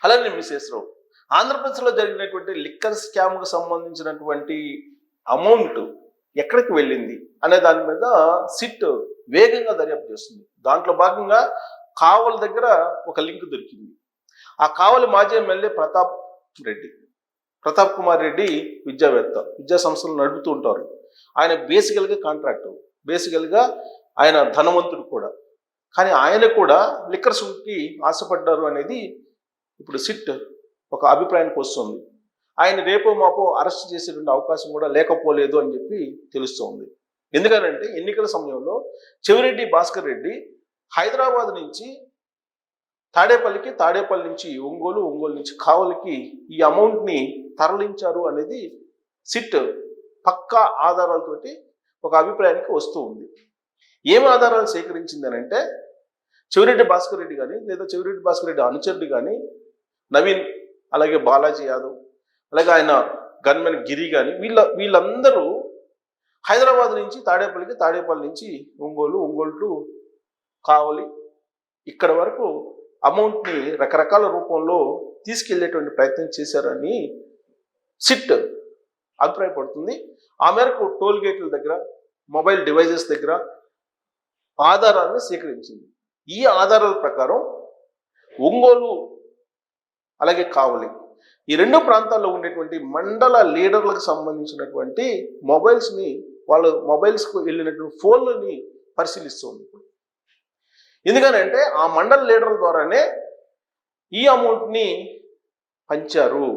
అలానే మిసెస్ రావు, ఆంధ్రప్రదేశ్లో జరిగినటువంటి లిక్కర్ స్కామ్కు సంబంధించినటువంటి అమౌంట్ ఎక్కడికి వెళ్ళింది అనే దాని మీద సిట్ వేగంగా దర్యాప్తు చేస్తుంది. దాంట్లో భాగంగా కావల దగ్గర ఒక లింక్ దొరికింది. ఆ కావలి మాజీ ఎమ్మెల్యే ప్రతాప్ కుమార్ రెడ్డి విద్యావేత్త, విద్యా సంస్థలు నడుపుతూ ఉంటారు. ఆయన బేసికల్గా కాంట్రాక్టర్, బేసికల్గా ఆయన ధనవంతుడు కూడా. కానీ ఆయన కూడా లిక్కర్ సూట్కి ఆశపడ్డారు అనేది ఇప్పుడు సిట్ ఒక అభిప్రాయానికి వస్తుంది. ఆయన రేపో మాపో అరెస్ట్ చేసేటువంటి అవకాశం కూడా లేకపోలేదు అని చెప్పి తెలుస్తోంది. ఎందుకనంటే ఎన్నికల సమయంలో చెవిరెడ్డి భాస్కర్ రెడ్డి హైదరాబాద్ నుంచి తాడేపల్లి నుంచి ఒంగోలు నుంచి కావలికి ఈ అమౌంట్ని తరలించారు అనేది సిట్ పక్కా ఆధారాలతోటి ఒక అభిప్రాయానికి వస్తూ ఉంది. ఏం ఆధారాలు సేకరించింది అని అంటే, చెవిరెడ్డి భాస్కర్ రెడ్డి కానీ లేదా చెవిరెడ్డి భాస్కర్ రెడ్డి అనుచరుడు కానీ నవీన్, అలాగే బాలాజీ యాదవ్, అలాగే ఆయన గన్మెన్ గిరి కానీ వీళ్ళందరూ హైదరాబాద్ నుంచి తాడేపల్లి నుంచి ఒంగోలు టు కావలి ఇక్కడ వరకు అమౌంట్ని రకరకాల రూపంలో తీసుకెళ్లేటువంటి ప్రయత్నం చేశారని సిట్ అభిప్రాయపడుతుంది. ఆ మేరకు టోల్ గేట్ల దగ్గర, మొబైల్ డివైజెస్ దగ్గర ఆధారాలను సేకరించింది. ఈ ఆధారాల ప్రకారం ఒంగోలు అలాగే కావలి ఈ రెండు ప్రాంతాల్లో ఉండేటువంటి మండల లీడర్లకు సంబంధించినటువంటి మొబైల్స్కు వెళ్ళినటువంటి ఫోన్లని పరిశీలిస్తుంది. ఎందుకనంటే ఆ మండల లీడర్ల ద్వారానే ఈ అమౌంట్ని పంచారు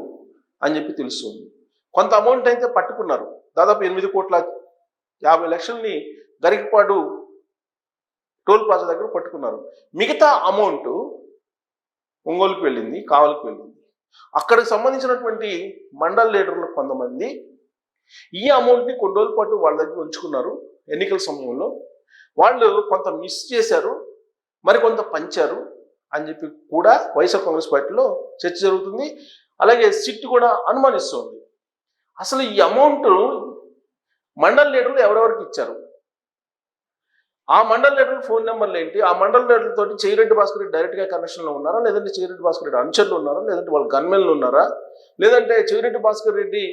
అని చెప్పి తెలుస్తుంది. కొంత అమౌంట్ అయితే పట్టుకున్నారు. దాదాపు 8,50,00,000ని గరికపాడు టోల్ ప్లాజా దగ్గర పట్టుకున్నారు. మిగతా అమౌంట్ ఒంగోలుకు వెళ్ళింది, కావలికి వెళ్ళింది. అక్కడికి సంబంధించినటువంటి మండల లీడర్లు కొంతమంది ఈ అమౌంట్ని కొన్ని రోజుల పాటు వాళ్ళ దగ్గర ఉంచుకున్నారు. ఎన్నికల సమయంలో వాళ్ళు కొంత మిస్ చేశారు, మరికొంత పంచారు అని చెప్పి కూడా వైఎస్ఆర్ కాంగ్రెస్ పార్టీలో చర్చ జరుగుతుంది. అలాగే సిట్ కూడా అనుమానిస్తుంది, అసలు ఈ అమౌంట్ మండల లీడర్లు ఎవరెవరికి ఇచ్చారు, ఆ మండల లీడర్ల ఫోన్ నెంబర్లు ఏంటి, ఆ మండల లీడర్లతో చెవిరెడ్డి భాస్కర్ రెడ్డి డైరెక్ట్గా కనెక్షన్లో ఉన్నారా, లేదంటే చెవిరెడ్డి భాస్కర్ రెడ్డి అనుచరులు ఉన్నారా, లేదంటే వాళ్ళ గన్మెన్లు ఉన్నారా, లేదంటే చెవిరెడ్డి భాస్కర్ రెడ్డి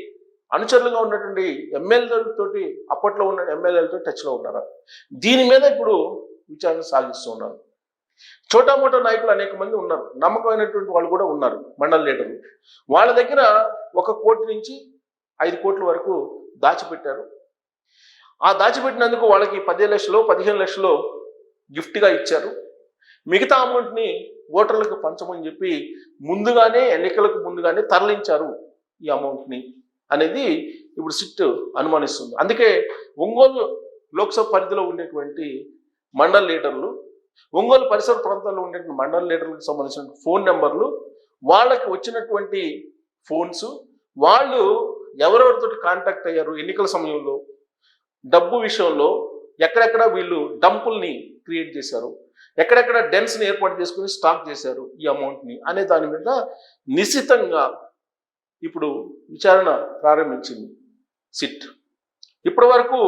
అనుచరులుగా ఉన్నటువంటి ఎమ్మెల్యేలతోటి అప్పట్లో ఉన్న ఎమ్మెల్యేలతో టచ్లో ఉన్నారా, దీని మీద ఇప్పుడు విచారణ సాగిస్తూ ఉన్నారు. చోటామోటా నాయకులు అనేక మంది ఉన్నారు, నమ్మకమైనటువంటి వాళ్ళు కూడా ఉన్నారు మండల లీడర్లు. వాళ్ళ దగ్గర 1 కోటి నుంచి 5 కోట్ల వరకు దాచిపెట్టారు. ఆ దాచిపెట్టినందుకు వాళ్ళకి 10 లక్షలు 15 లక్షలు గిఫ్ట్గా ఇచ్చారు. మిగతా అమౌంట్ని ఓటర్లకు పంచమని చెప్పి ఎన్నికలకు ముందుగానే తరలించారు ఈ అమౌంట్ని అనేది ఇప్పుడు సిట్ అనుమానిస్తుంది. అందుకే ఒంగోలు లోక్సభ పరిధిలో ఉండేటువంటి మండల లీడర్లు, ఒంగోలు పరిసర ప్రాంతాల్లో ఉండేటువంటి మండల లీడర్లకు సంబంధించిన ఫోన్ నెంబర్లు, వాళ్ళకి వచ్చినటువంటి ఫోన్స్, వాళ్ళు ఎవరెవరితో కాంటాక్ట్ అయ్యారు ఎన్నికల సమయంలో, డబ్బు విషయంలో ఎక్కడెక్కడ వీళ్ళు డంపుల్ని క్రియేట్ చేశారు, ఎక్కడెక్కడ డెన్స్ని ఏర్పాటు చేసుకుని స్టాక్ చేశారు ఈ అమౌంట్ని అనే దాని మీద నిశ్చితంగా ఇప్పుడు విచారణ ప్రారంభించింది సిట్. ఇప్పటి వరకు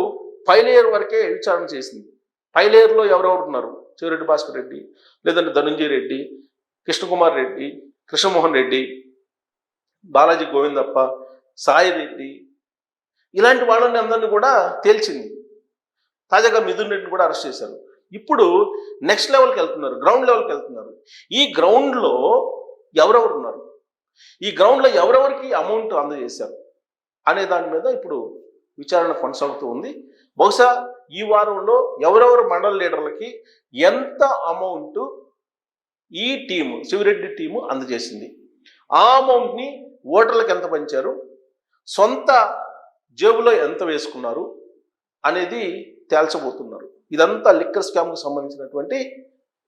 5 లేయర్ వరకే విచారణ చేసింది. 5 లేయర్లో ఎవరెవరు ఉన్నారు, చెవిరెడ్డి భాస్కర్ రెడ్డి, లేదంటే ధనుంజయ రెడ్డి, కృష్ణకుమార్ రెడ్డి, కృష్ణమోహన్ రెడ్డి, బాలాజీ గోవిందప్ప, సాయి రెడ్డి, ఇలాంటి వాళ్ళని అందరినీ కూడా తేల్చింది. తాజాగా మిథున్ రెడ్డిని కూడా అరెస్ట్ చేశారు. ఇప్పుడు నెక్స్ట్ లెవెల్కి వెళ్తున్నారు, గ్రౌండ్ లెవెల్కి వెళ్తున్నారు. ఈ గ్రౌండ్లో ఎవరెవరు ఉన్నారు, ఈ గ్రౌండ్లో ఎవరెవరికి అమౌంట్ అందజేశారు అనే దాని మీద ఇప్పుడు విచారణ కొనసాగుతూ ఉంది. బహుశా ఈ వారంలో ఎవరెవరు మండల లీడర్లకి ఎంత అమౌంట్ ఈ టీము, శివిరెడ్డి టీము అందజేసింది, ఆ అమౌంట్ని ఓటర్లకు ఎంత పంచారు, సొంత జేబులో ఎంత వేసుకున్నారు అనేది తేల్చబోతున్నారు. ఇదంతా లిక్కర్ స్కామ్కు సంబంధించినటువంటి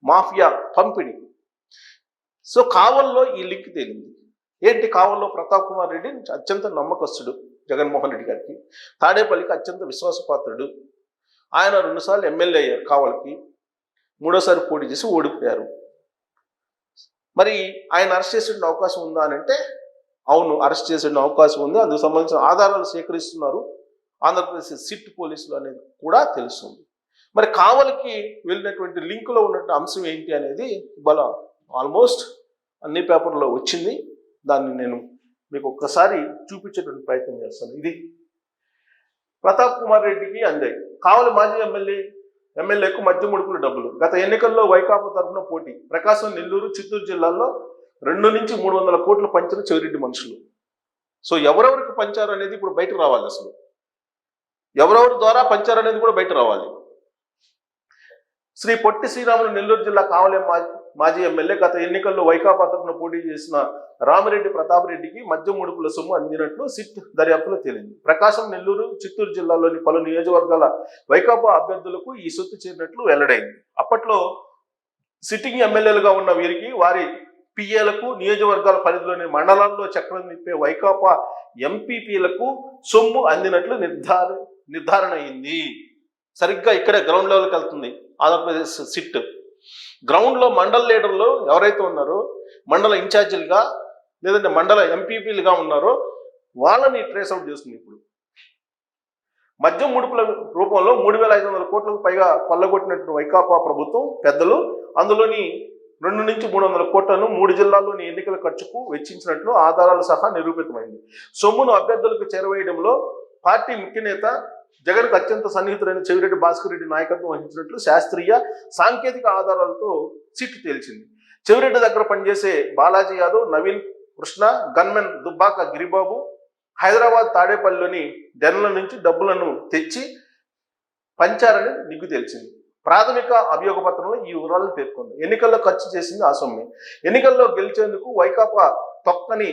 మాఫియా పంపిణీ. సో కావల్లో ఈ లింక్ తేలింది. ఏంటి, కావల్లో ప్రతాప్ కుమార్ రెడ్డి అత్యంత నమ్మకస్తుడు జగన్మోహన్ రెడ్డి గారికి, తాడేపల్లికి అత్యంత విశ్వాసపాత్రుడు. ఆయన 2 సార్లు ఎమ్మెల్యే అయ్యారు కావలికి, 3ఓసారి పోటీ చేసి ఓడిపోయారు. మరి ఆయన అరెస్ట్ చేసే అవకాశం ఉందా అని అంటే అవును, అరెస్ట్ చేసే అవకాశం ఉంది. అందుకు సంబంధించిన ఆధారాలు సేకరిస్తున్నారు ఆంధ్రప్రదేశ్ సిట్ పోలీసులు అనేది కూడా తెలుస్తుంది. మరి కావలికి వెళ్ళినటువంటి లింకులో ఉన్నటువంటి అంశం ఏంటి అనేది ఇవాళ ఆల్మోస్ట్ అన్ని పేపర్లో వచ్చింది. దాన్ని నేను మీకు ఒక్కసారి చూపించేటువంటి ప్రయత్నం చేస్తాను. ఇది ప్రతాప్ కుమార్ రెడ్డికి అందాయి. కావలి మాజీ ఎమ్మెల్యేకు మధ్య ముడుపుల డబ్బులు. గత ఎన్నికల్లో వైకాపా తరఫున పోటీ. ప్రకాశం, నెల్లూరు, చిత్తూరు జిల్లాల్లో 2 నుంచి 300 కోట్లు పంచిన చెవిరెడ్డి మనుషులు. సో ఎవరెవరికి పంచారు అనేది ఇప్పుడు బయటకు రావాలి. అసలు ఎవరెవరి ద్వారా పంచారు అనేది కూడా బయట రావాలి. శ్రీ పొట్టి శ్రీరాములు నెల్లూరు జిల్లా కావలి మాజీ ఎమ్మెల్యే గత ఎన్నికల్లో వైకాపా తరఫున పోటీ చేసిన రామిరెడ్డి ప్రతాప్ రెడ్డికి మద్యం ముడుపుల సొమ్ము అందినట్లు సిట్ దర్యాప్తులో తేలింది. ప్రకాశం, నెల్లూరు, చిత్తూరు జిల్లాలోని పలు నియోజకవర్గాల వైకాపా అభ్యర్థులకు ఈ సొత్తు చేరినట్లు వెల్లడైంది. అప్పట్లో సిట్టింగ్ ఎమ్మెల్యేలుగా ఉన్న వీరికి వారి పిఏలకు నియోజకవర్గాల పరిధిలోని మండలాల్లో చక్రం తిప్పే వైకాపా ఎంపీపీలకు సొమ్ము అందినట్లు నిర్ధారణ అయింది. సరిగ్గా ఇక్కడే గ్రౌండ్ లెవెల్కి వెళ్తుంది ఆంధ్రప్రదేశ్ సిట్. గ్రౌండ్లో మండల లీడర్లు ఎవరైతే ఉన్నారో, మండల ఇన్ఛార్జీలుగా లేదంటే మండల ఎంపీపీలుగా ఉన్నారో వాళ్ళని ట్రేస్ అవుట్ చేస్తుంది. ఇప్పుడు మద్యం ముడుపుల రూపంలో 3,500 కోట్లకు పైగా కొల్లగొట్టినట్టు వైకాపా ప్రభుత్వం పెద్దలు అందులోని 2 నుంచి 300 కోట్లను 3 జిల్లాల్లోని ఎన్నికల ఖర్చుకు వెచ్చించినట్లు ఆధారాలు సహా నిరూపితమైంది. సొమ్మును అభ్యర్థులకు చేరవేయడంలో పార్టీ ముఖ్య నేత జగన్కు అత్యంత సన్నిహితుడైన చెవిరెడ్డి భాస్కర్ రెడ్డి నాయకత్వం వహించినట్లు శాస్త్రీయ సాంకేతిక ఆధారాలతో సిట్ తేల్చింది. చెవిరెడ్డి దగ్గర పనిచేసే బాలాజీ యాదవ్, నవీన్ కృష్ణ, గన్మెన్ దుబ్బాక గిరిబాబు హైదరాబాద్ తాడేపల్లిలోని డెన్ల నుంచి డబ్బులను తెచ్చి పంచారని నిగ్గు తేల్చింది. ప్రాథమిక అభియోగ పత్రంలో ఈ వివరాలను పేర్కొంది. ఎన్నికల్లో ఖర్చు చేసింది ఆ సొమ్మే. ఎన్నికల్లో గెలిచేందుకు వైకాపా తొక్కని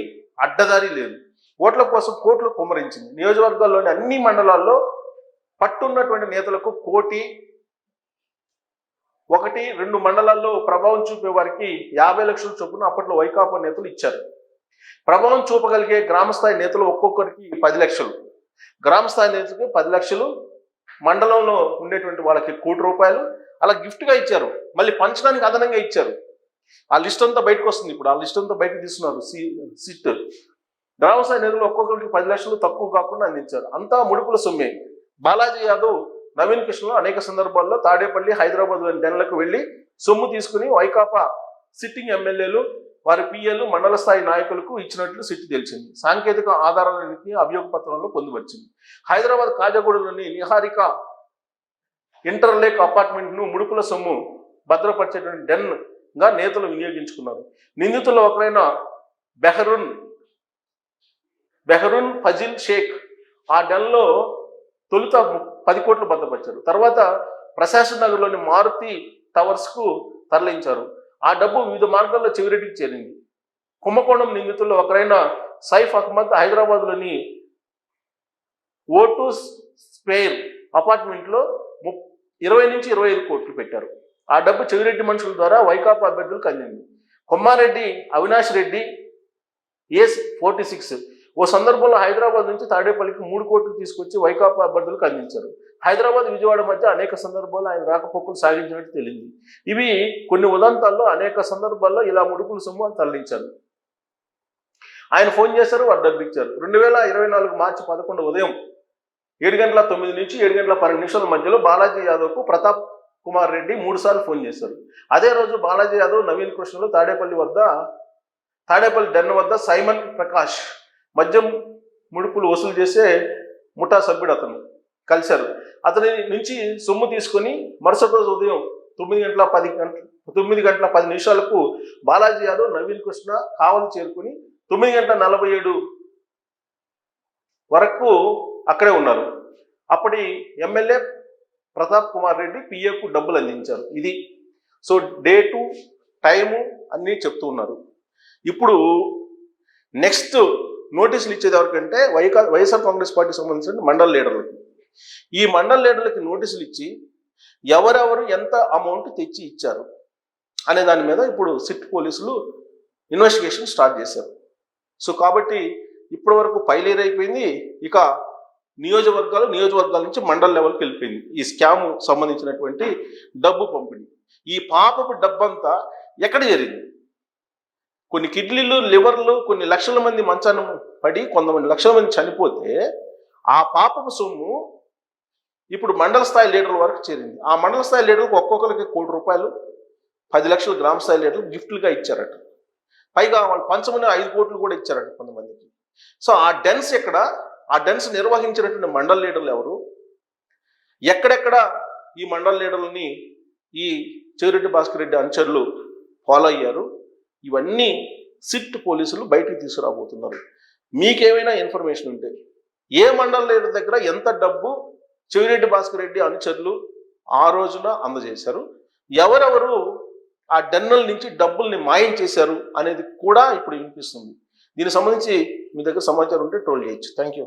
అడ్డదారి లేదు. ఓట్ల కోసం కోట్లు కుమ్మరించింది. నియోజకవర్గాల్లోని అన్ని మండలాల్లో పట్టున్నటువంటి నేతలకు 1-2 మండలాల్లో ప్రభావం చూపే వారికి 50 లక్షల చొప్పున అప్పట్లో వైకాపా నేతలు ఇచ్చారు. ప్రభావం చూపగలిగే గ్రామస్థాయి నేతలు ఒక్కొక్కరికి 10 లక్షలు, గ్రామస్థాయి నేతలకు 10 లక్షలు, మండలంలో ఉండేటువంటి వాళ్ళకి 1 కోటి రూపాయలు అలా గిఫ్ట్గా ఇచ్చారు. మళ్ళీ పంచడానికి అదనంగా ఇచ్చారు. ఆ లిస్ట్ అంతా బయటకు వస్తుంది. ఇప్పుడు ఆ లిస్ట్ అంతా బయటకు తీస్తున్నారు సిట్. గ్రామస్థాయి నేతలు ఒక్కొక్కరికి 10 లక్షలు తక్కువ కాకుండా అందించారు. అంతా ముడుపుల సొమ్మే. బాలాజీ యాదవ్, నవీన్ కృష్ణలో అనేక సందర్భాల్లో తాడేపల్లి, హైదరాబాద్ డెన్లకు వెళ్లి సొమ్ము తీసుకుని వైకాపా సిట్టింగ్ ఎమ్మెల్యేలు, వారి పిఏలు, మండల స్థాయి నాయకులకు ఇచ్చినట్లు సిట్ తెలిసింది. సాంకేతిక ఆధారాలన్నింటినీ అభియోగ పత్రంలో పొందుపరిచింది. హైదరాబాద్ కాజాగూడలోని నిహారిక ఇంటర్లేక్ అపార్ట్మెంట్ను ముడుపుల సొమ్ము భద్రపరిచేటువంటి డెన్ గా నేతలు వినియోగించుకున్నారు. నిందితుల్లో ఒకరైన బెహరున్ ఫజిల్ షేక్ ఆ డెన్లో తొలుత 10 కోట్లు భద్రపరిచారు. తర్వాత ప్రశాసన్ నగర్లోని మారుతి టవర్స్కు తరలించారు. ఆ డబ్బు వివిధ మార్గాల్లో చెవిరెడ్డికి చేరింది. కుంభకోణం నిందితుల్లో ఒకరైన సైఫ్ అహ్మద్ హైదరాబాద్లోని O2 స్క్వేర్ అపార్ట్మెంట్లో 20 నుంచి 25 కోట్లు పెట్టారు. ఆ డబ్బు చెవిరెడ్డి మనుషుల ద్వారా వైకాపా అభ్యర్థులకు అందింది. కొమ్మారెడ్డి అవినాష్ రెడ్డి A46 ఓ సందర్భంలో హైదరాబాద్ నుంచి తాడేపల్లికి 3 కోట్లు తీసుకొచ్చి వైకాపా అభ్యర్థులకు అందించారు. హైదరాబాద్, విజయవాడ మధ్య అనేక సందర్భాల్లో ఆయన రాకపోకలు సాగించినట్టు తెలిసింది. ఇవి కొన్ని ఉదంతాల్లో అనేక సందర్భాల్లో ఇలా ముడుపుల సొమ్ము అని తరలించారు. ఆయన ఫోన్ చేశారు, వారు డబ్బు ఇచ్చారు. 2024 మార్చి 11 ఉదయం 7:09 నుంచి 7:12 మధ్యలో బాలాజీ యాదవ్కు ప్రతాప్ కుమార్ రెడ్డి 3 సార్లు ఫోన్ చేశారు. అదే రోజు బాలాజీ యాదవ్, నవీన్ కృష్ణలు తాడేపల్లి డెన్ వద్ద సైమన్ ప్రకాష్ మద్యం ముడుపులు వసూలు చేసే ముఠా సభ్యుడు అతను కలిశారు. అతని నుంచి సొమ్ము తీసుకుని మరుసటి రోజు ఉదయం 9:10 బాలాజీ యాదవ్, నవీన్ కృష్ణ కావలి చేరుకుని 9:47 వరకు అక్కడే ఉన్నారు. అప్పటి ఎమ్మెల్యే ప్రతాప్ కుమార్ రెడ్డి పిఏకు డబ్బులు అందించారు. ఇది సో డేటు, టైము అన్నీ చెప్తూ ఉన్నారు. ఇప్పుడు నెక్స్ట్ నోటీసులు ఇచ్చేది ఎవరికంటే వైఎస్ఆర్ కాంగ్రెస్ పార్టీకి సంబంధించిన మండల లీడర్లకి. ఈ మండల లీడర్లకి నోటీసులు ఇచ్చి ఎవరెవరు ఎంత అమౌంట్ తెచ్చి ఇచ్చారు అనే దాని మీద ఇప్పుడు సిట్ పోలీసులు ఇన్వెస్టిగేషన్ స్టార్ట్ చేశారు. సో కాబట్టి ఇప్పటి వరకు పైలేర్ అయిపోయింది. ఇక నియోజకవర్గాల నుంచి మండల లెవెల్కి వెళ్ళిపోయింది ఈ స్కామ్ సంబంధించినటువంటి డబ్బు పంపిణీ. ఈ పాపపు డబ్బంతా ఎక్కడ జరిగింది? కొన్ని కిడ్నీలు, లివర్లు, కొన్ని లక్షల మంది మంచాన పడి కొంతమంది లక్షల మంది చనిపోతే ఆ పాపపు సొమ్ము ఇప్పుడు మండల స్థాయి లీడర్ల వరకు చేరింది. ఆ మండల స్థాయి లీడర్లకు ఒక్కొక్కరికి 1 కోటి రూపాయలు, 10 లక్షలు గ్రామ స్థాయి లీడర్లు గిఫ్ట్లుగా ఇచ్చారట. పైగా వాళ్ళు పంచమని 5 కోట్లు కూడా ఇచ్చారంట కొంతమందికి. సో ఆ డెన్స్ ఎక్కడ, ఆ డెన్స్ నిర్వహించినటువంటి మండల్ లీడర్లు ఎవరు, ఎక్కడెక్కడ ఈ మండల్ లీడర్లని ఈ చెవిరెడ్డి భాస్కర్ రెడ్డి అనుచరులు ఫాలో అయ్యారు, ఇవన్నీ సిట్ పోలీసులు బయటికి తీసుకురాబోతున్నారు. మీకేమైనా ఇన్ఫర్మేషన్ ఉంటే ఏ మండల్ లీడర్ దగ్గర ఎంత డబ్బు చెవిరెడ్డి భాస్కర్ రెడ్డి అనుచరులు ఆ రోజున అందజేశారు, ఎవరెవరు ఆ డెన్నల్ నుంచి డబ్బుల్ని మాయం చేశారు అనేది కూడా ఇప్పుడు వినిపిస్తుంది. దీనికి సంబంధించి మీ దగ్గర సమాచారం ఉంటే ట్రోల్ చేయొచ్చు. Thank you.